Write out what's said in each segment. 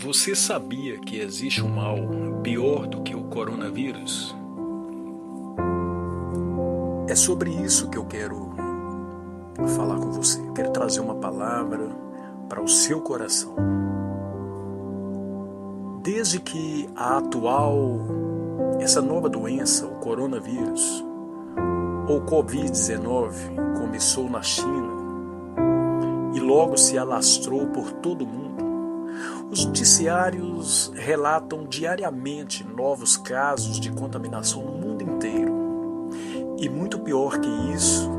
Você sabia que existe um mal pior do que o coronavírus? É sobre isso que eu quero falar com você. Eu quero trazer uma palavra para o seu coração. Desde que essa nova doença, o coronavírus, ou Covid-19, começou na China e logo se alastrou por todo o mundo, os noticiários relatam diariamente novos casos de contaminação no mundo inteiro. E muito pior que isso,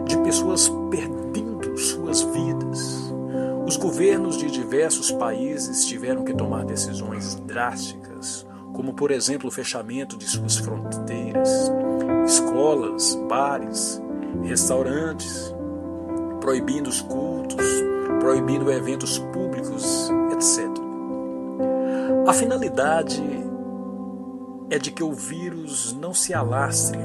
de pessoas perdendo suas vidas. Os governos de diversos países tiveram que tomar decisões drásticas, como por exemplo o fechamento de suas fronteiras, escolas, bares, restaurantes, proibindo os cultos, proibindo eventos públicos, etc. A finalidade é de que o vírus não se alastre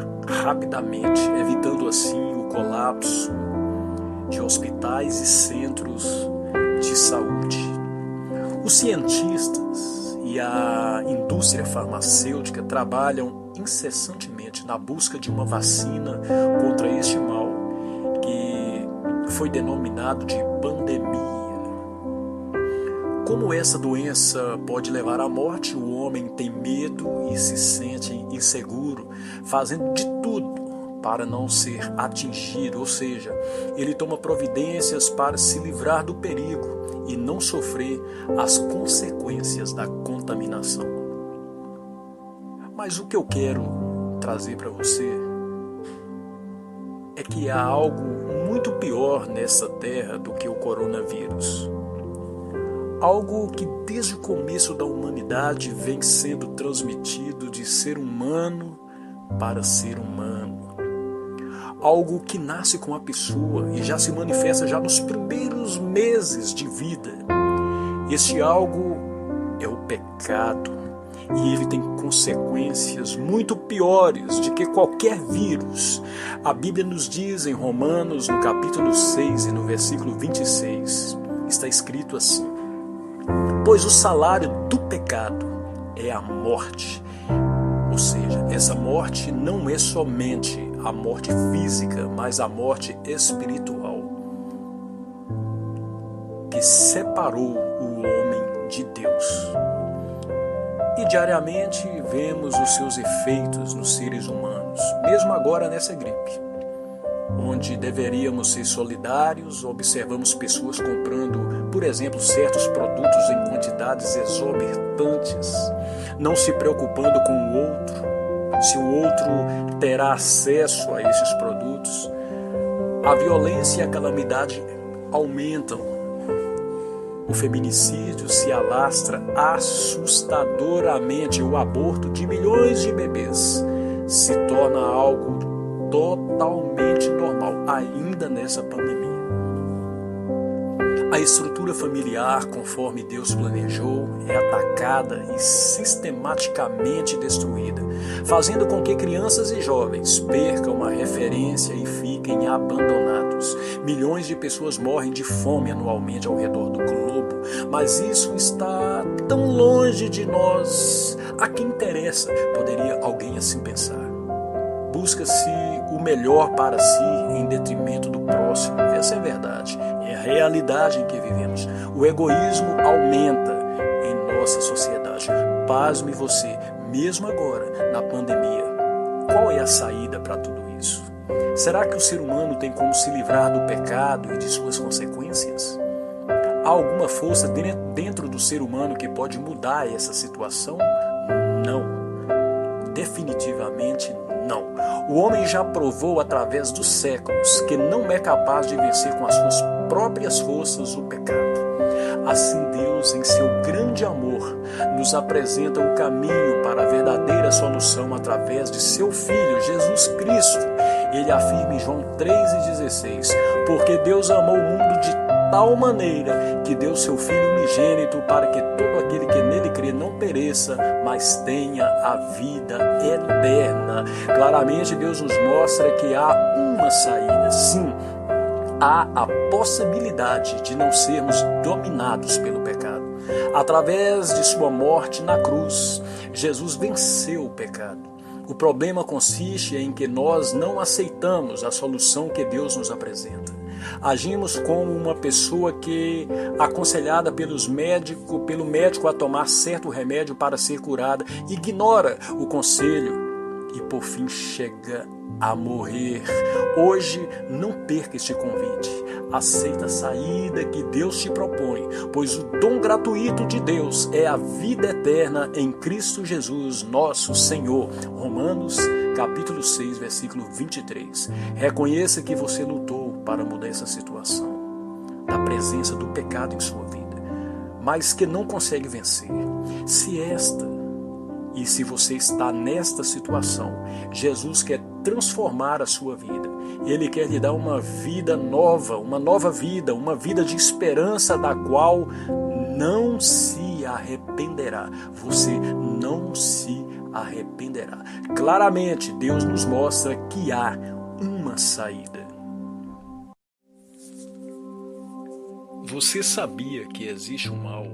rapidamente, evitando assim o colapso de hospitais e centros de saúde. Os cientistas e a indústria farmacêutica trabalham incessantemente na busca de uma vacina contra este mal, que foi denominado de pandemia. Como essa doença pode levar à morte, o homem tem medo e se sente inseguro, fazendo de tudo para não ser atingido, ou seja, ele toma providências para se livrar do perigo e não sofrer as consequências da contaminação. Mas o que eu quero trazer para você é que há algo muito pior nessa terra do que o coronavírus. Algo que desde o começo da humanidade vem sendo transmitido de ser humano para ser humano. Algo que nasce com a pessoa e já se manifesta já nos primeiros meses de vida. Este algo é o pecado. E ele tem consequências muito piores do que qualquer vírus. A Bíblia nos diz em Romanos, no capítulo 6 e no versículo 26, está escrito assim: pois o salário do pecado é a morte. Ou seja, essa morte não é somente a morte física, mas a morte espiritual, que separou o homem de Deus. E diariamente vemos os seus efeitos nos seres humanos, mesmo agora nessa gripe, onde deveríamos ser solidários, observamos pessoas comprando, por exemplo, certos produtos em quantidades exorbitantes, não se preocupando com o outro, se o outro terá acesso a esses produtos. A violência e a calamidade aumentam. O feminicídio se alastra assustadoramente. O aborto de milhões de bebês se torna algo totalmente normal, ainda nessa pandemia. A estrutura familiar, conforme Deus planejou, é atacada e sistematicamente destruída, fazendo com que crianças e jovens percam a referência e fiquem abandonados. Milhões de pessoas morrem de fome anualmente ao redor do globo, mas isso está tão longe de nós. A quem interessa? Poderia alguém assim pensar. Busca-se o melhor para si em detrimento do próximo. Essa é a verdade, é a realidade em que vivemos. O egoísmo aumenta em nossa sociedade. Pasme você, mesmo agora, na pandemia. Qual é a saída para tudo isso? Será que o ser humano tem como se livrar do pecado e de suas consequências? Há alguma força dentro do ser humano que pode mudar essa situação? Não. Definitivamente não. O homem já provou através dos séculos que não é capaz de vencer com as suas próprias forças o pecado. Assim Deus, em seu grande amor, nos apresenta o caminho para a verdadeira solução através de seu Filho, Jesus Cristo. Ele afirma em João 3,16, porque Deus amou o mundo de tal maneira que deu seu Filho unigênito para que todo aquele que nele crê não pereça, mas tenha a vida eterna. Claramente Deus nos mostra que há uma saída. Sim, há a possibilidade de não sermos dominados pelo pecado. Através de sua morte na cruz, Jesus venceu o pecado. O problema consiste em que nós não aceitamos a solução que Deus nos apresenta. Agimos como uma pessoa que, aconselhada pelo médico a tomar certo remédio para ser curada, ignora o conselho e por fim chega a morrer. Hoje não perca este convite. Aceita a saída que Deus te propõe, pois o dom gratuito de Deus é a vida eterna em Cristo Jesus, nosso Senhor. Romanos capítulo 6, versículo 23. Reconheça que você lutou para mudar essa situação, da presença do pecado em sua vida, mas que não consegue vencer. Se você está nesta situação, Jesus quer transformar a sua vida. Ele quer lhe dar uma vida nova, uma nova vida, uma vida de esperança da qual não se arrependerá. Você não se arrependerá. Claramente, Deus nos mostra que há uma saída. Você sabia que existe um mal